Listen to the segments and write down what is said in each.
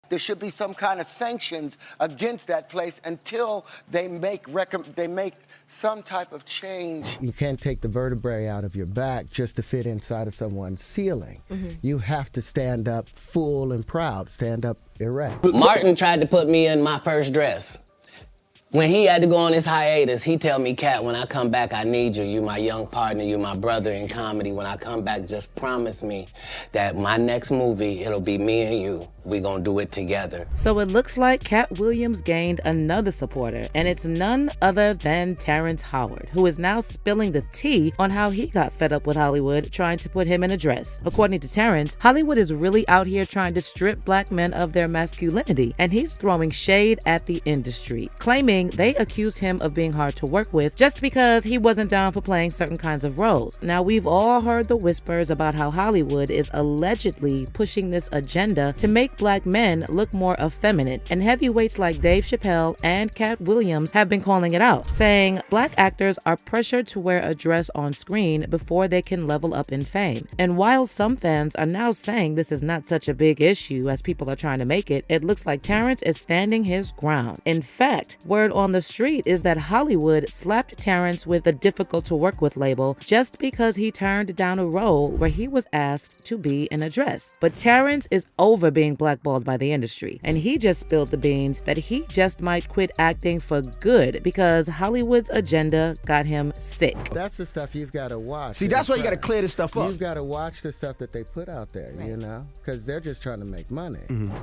there should be some kind of sanctions against that place until they make some type of change. You can't take the vertebrae out of your back just to fit inside of someone's ceiling. You have to stand up full and proud, stand up erect. Martin tried to put me in my first dress. When he had to go on his hiatus, he tell me, Katt, when I come back, I need you. You my young partner, you my brother in comedy. When I come back, just promise me that my next movie, it'll be me and you. We gonna do it together. So it looks like Katt Williams gained another supporter, and it's none other than Terrence Howard, who is now spilling the tea on how he got fed up with Hollywood trying to put him in a dress. According to Terrence, Hollywood is really out here trying to strip black men of their masculinity, and he's throwing shade at the industry, claiming they accused him of being hard to work with just because he wasn't down for playing certain kinds of roles. Now, we've all heard the whispers about how Hollywood is allegedly pushing this agenda to make black men look more effeminate, and heavyweights like Dave Chappelle and Katt Williams have been calling it out, saying black actors are pressured to wear a dress on screen before they can level up in fame. And while some fans are now saying this is not such a big issue as people are trying to make it, it looks like Terrence is standing his ground. In fact, word on the street is that Hollywood slapped Terrence with a difficult to work with label just because he turned down a role where he was asked to be in a dress. But Terrence is over being blackballed by the industry, and he just spilled the beans that he just might quit acting for good because Hollywood's agenda got him sick. That's the stuff you've got to watch. See, that's why you got to clear this stuff up. You've got to watch the stuff that they put out there, you know, because they're just trying to make money.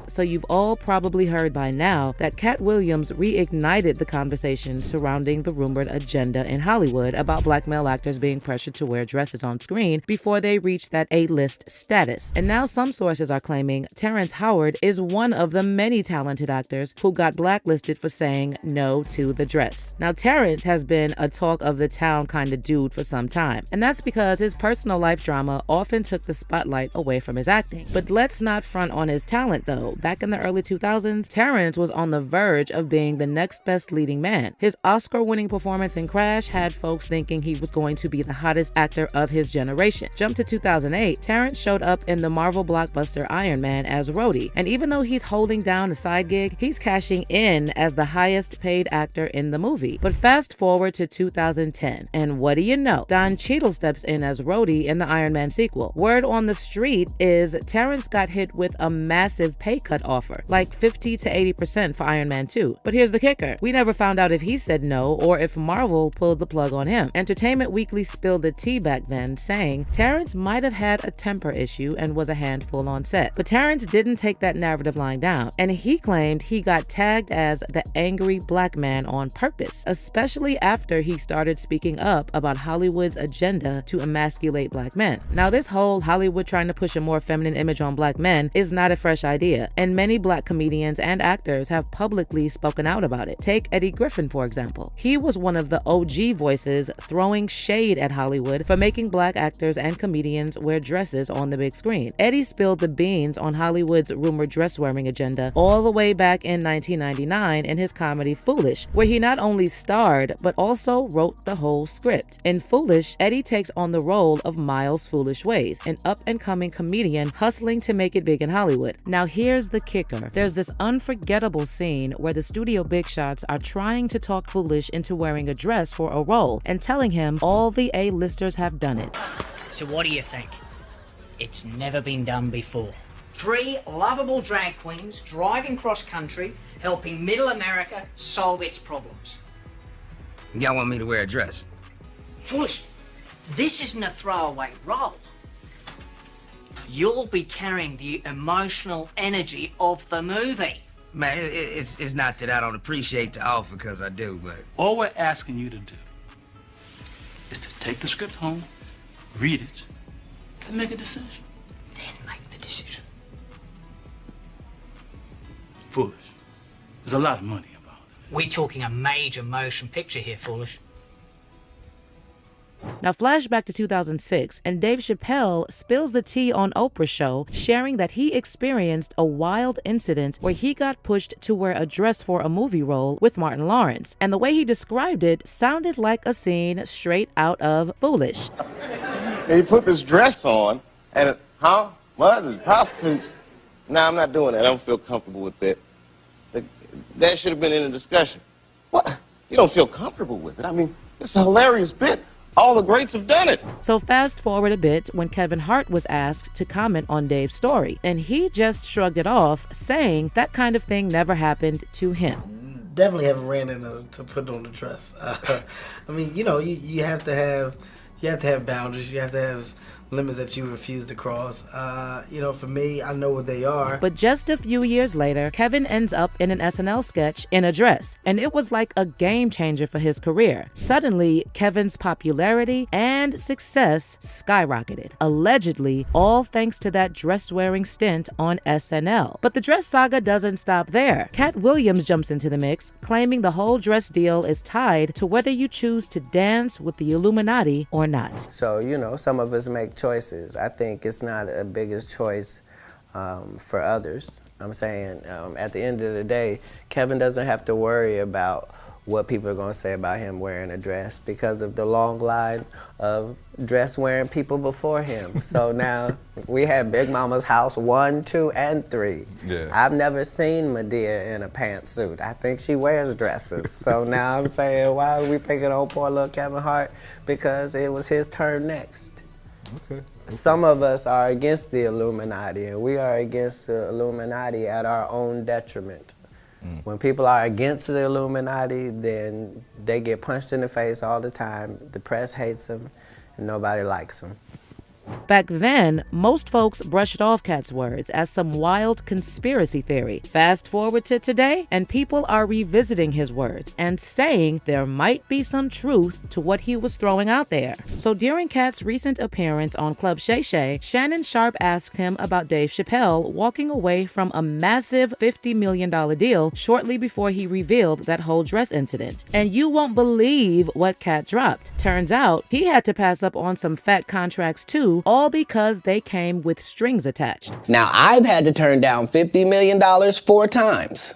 So you've all probably heard by now that Katt Williams reignited the conversation surrounding the rumored agenda in Hollywood about black male actors being pressured to wear dresses on screen before they reach that A-list status. And now some sources are claiming Terrence Howard is one of the many talented actors who got blacklisted for saying no to the dress. Now, Terrence has been a talk of the town kind of dude for some time, and that's because his personal life drama often took the spotlight away from his acting. But let's not front on his talent though. Back in the early 2000s, Terrence was on the verge of being the next best leading man. His Oscar-winning performance in Crash had folks thinking he was going to be the hottest actor of his generation. Jump to 2008, Terrence showed up in the Marvel blockbuster Iron Man as Rhodey, and even though he's holding down a side gig, he's cashing in as the highest paid actor in the movie. But fast forward to 2010, and what do you know? Don Cheadle steps in as Rhodey in the Iron Man sequel. Word on the street is Terrence got hit with a massive pay cut offer, like 50 to 80% for Iron Man 2. But here's the kicker. We never found out if he said no or if Marvel pulled the plug on him. Entertainment Weekly spilled the tea back then, saying Terrence might have had a temper issue and was a handful on set. But Terrence didn't take that narrative lying down, and he claimed he got tagged as the angry black man on purpose, especially after he started speaking up about Hollywood's agenda to emasculate black men. Now, this whole Hollywood trying to push a more feminine image on black men is not a fresh idea, and many black comedians and actors have publicly spoken out about it. Take Eddie Griffin, for example. He was one of the OG voices throwing shade at Hollywood for making black actors and comedians wear dresses on the big screen. Eddie spilled the beans on Hollywood's rumored dress-wearing agenda all the way back in 1999 in his comedy Foolish, where he not only starred, but also wrote the whole script. In Foolish, Eddie takes on the role of Miles Foolish Ways, an up-and-coming comedian hustling to make it big in Hollywood. Now here's the kicker. There's this unforgettable scene where the studio big shots are trying to talk Foolish into wearing a dress for a role and telling him all the A-listers have done it. So what do you think? It's never been done before. 3 lovable drag queens driving cross-country, helping middle America solve its problems. Y'all want me to wear a dress? Foolish, this isn't a throwaway role. You'll be carrying the emotional energy of the movie. Man, it's not that I don't appreciate the offer, because I do, but... All we're asking you to do is to take the script home, read it, and make a decision. Then make the decision. Foolish. There's a lot of money involved. We're talking a major motion picture here, Foolish. Now flashback to 2006, and Dave Chappelle spills the tea on Oprah's show, sharing that he experienced a wild incident where he got pushed to wear a dress for a movie role with Martin Lawrence. And the way he described it sounded like a scene straight out of Foolish. And he put this dress on, and what? The prostitute Nah, I'm not doing that. I don't feel comfortable with that. That should have been in the discussion. What? You don't feel comfortable with it? I mean, it's a hilarious bit. All the greats have done it. So fast forward a bit when Kevin Hart was asked to comment on Dave's story, and he just shrugged it off, saying that kind of thing never happened to him. Definitely haven't ran into to put on the dress. I mean, you know, you have to have boundaries. You have to have limits that you refuse to cross. You know, for me, I know what they are. But just a few years later, Kevin ends up in an SNL sketch in a dress, and it was like a game changer for his career. Suddenly, Kevin's popularity and success skyrocketed, allegedly all thanks to that dress-wearing stint on SNL. But the dress saga doesn't stop there. Katt Williams jumps into the mix, claiming the whole dress deal is tied to whether you choose to dance with the Illuminati or not. So, you know, some of us make choices. I think it's not a biggest choice for others. I'm saying at the end of the day, Kevin doesn't have to worry about what people are going to say about him wearing a dress because of the long line of dress-wearing people before him. So now we have Big Mama's house 1, 2, and 3. Yeah. I've never seen Medea in a pantsuit. I think she wears dresses. So now I'm saying, why are we picking on poor little Kevin Hart? Because it was his turn next. Okay. Some of us are against the Illuminati, and we are against the Illuminati at our own detriment. When people are against the Illuminati, then they get punched in the face all the time. The press hates them, and nobody likes them. Back then, most folks brushed off Katt's words as some wild conspiracy theory. Fast forward to today, and people are revisiting his words and saying there might be some truth to what he was throwing out there. So during Katt's recent appearance on Club Shay Shay, Shannon Sharpe asked him about Dave Chappelle walking away from a massive $50 million deal shortly before he revealed that whole dress incident. And you won't believe what Katt dropped. Turns out, he had to pass up on some fat contracts too, all because they came with strings attached. Now, I've had to turn down $50 million 4 times.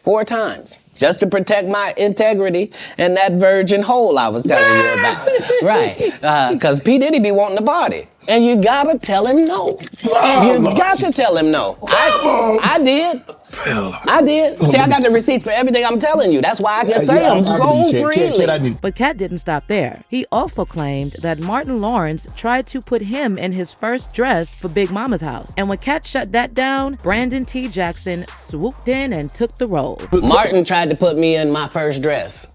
4 times. Just to protect my integrity and that virgin hole I was telling you about. Right. Because P. Diddy be wanting the body. And you gotta tell him no. You got to tell him no. I did. I did. See, I got the receipts for everything I'm telling you. That's why I can say them so freely. But Katt didn't stop there. He also claimed that Martin Lawrence tried to put him in his first dress for Big Mama's house. And when Katt shut that down, Brandon T. Jackson swooped in and took the role. Martin tried to put me in my first dress.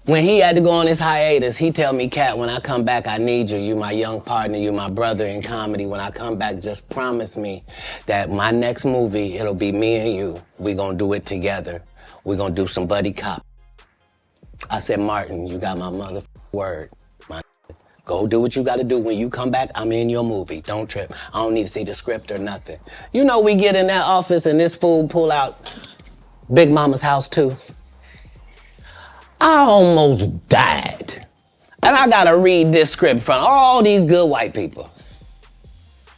When he had to go on his hiatus, he tell me, Katt, when I come back, I need you. You my young partner, you my brother in comedy. When I come back, just promise me that my next movie, it'll be me and you. We gonna do it together. We gonna do some buddy cop. I said, Martin, you got my mother word. Go do what you gotta do. When you come back, I'm in your movie. Don't trip. I don't need to see the script or nothing. You know, we get in that office and this fool pull out Big Mama's House 2. I almost died. And I gotta read this script from all these good white people.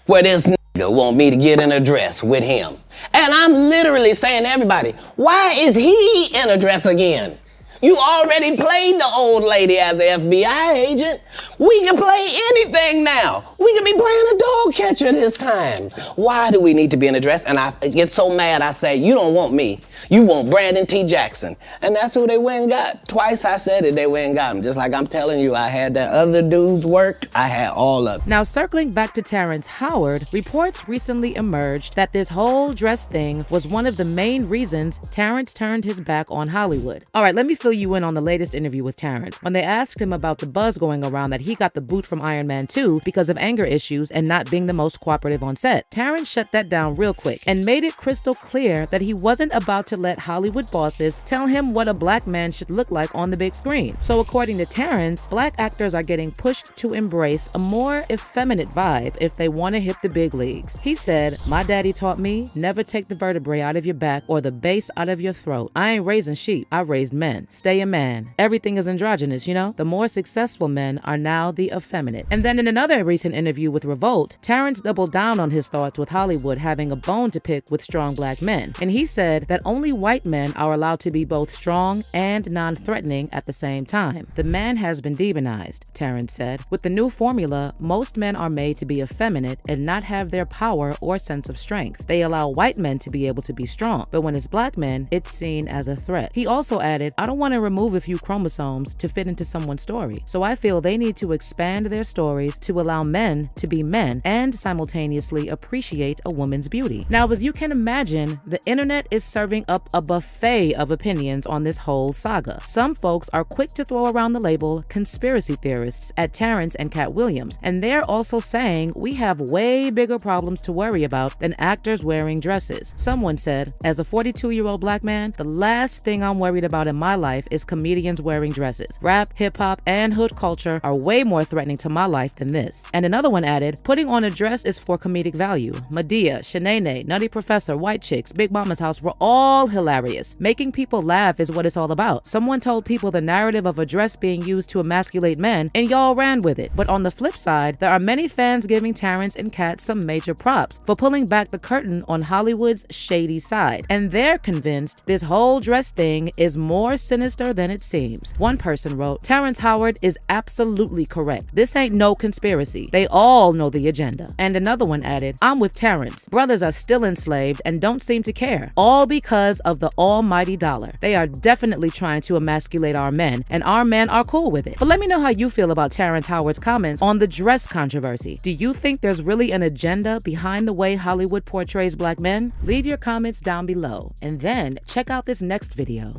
Where this nigga want me to get in a dress with him. And I'm literally saying to everybody, why is he in a dress again? You already played the old lady as an FBI agent. We can play anything now. We can be playing a dog catcher this time. Why do we need to be in a dress? And I get so mad, I say, you don't want me. You want Brandon T. Jackson. And that's who they went and got. Twice I said it, they went and got him. Just like I'm telling you, I had that other dude's work. I had all of it. Now, circling back to Terrence Howard, reports recently emerged that this whole dress thing was one of the main reasons Terrence turned his back on Hollywood. All right, let me fill you in on the latest interview with Terrence. When they asked him about the buzz going around that he got the boot from Iron Man 2 because of anger issues and not being the most cooperative on set, Terrence shut that down real quick and made it crystal clear that he wasn't about to let Hollywood bosses tell him what a black man should look like on the big screen. So according to Terrence, black actors are getting pushed to embrace a more effeminate vibe if they want to hit the big leagues. He said, my daddy taught me never take the vertebrae out of your back or the base out of your throat. I ain't raising sheep, I raised men. stay a man. Everything is androgynous, you know? The more successful men are now the effeminate. And then in another recent interview with Revolt, Terrence doubled down on his thoughts with Hollywood having a bone to pick with strong black men. And he said that only white men are allowed to be both strong and non-threatening at the same time. The man has been demonized, Terrence said. With the new formula, most men are made to be effeminate and not have their power or sense of strength. They allow white men to be able to be strong, but when it's black men, it's seen as a threat. He also added, I don't want to remove a few chromosomes to fit into someone's story, so I feel they need to expand their stories to allow men to be men and simultaneously appreciate a woman's beauty. Now, as you can imagine, the internet is serving up a buffet of opinions on this whole saga. Some folks are quick to throw around the label conspiracy theorists at Terrence and Katt Williams, and they're also saying we have way bigger problems to worry about than actors wearing dresses. Someone said, as a 42-year-old black man, the last thing I'm worried about in my life is comedians wearing dresses. Rap, hip-hop, and hood culture are way more threatening to my life than this. And another one added, putting on a dress is for comedic value. Madea, Shanae, Nutty Professor, White Chicks, Big Mama's House were all hilarious. Making people laugh is what it's all about. Someone told people the narrative of a dress being used to emasculate men, and y'all ran with it. But on the flip side, there are many fans giving Terrence and Katt some major props for pulling back the curtain on Hollywood's shady side. And they're convinced this whole dress thing is more sinister than it seems. One person wrote, Terrence Howard is absolutely correct. This ain't no conspiracy. They all know the agenda. And another one added, I'm with Terrence. Brothers are still enslaved and don't seem to care. All because of the almighty dollar. They are definitely trying to emasculate our men, and our men are cool with it. But let me know how you feel about Terrence Howard's comments on the dress controversy. Do you think there's really an agenda behind the way Hollywood portrays black men? Leave your comments down below, and then check out this next video.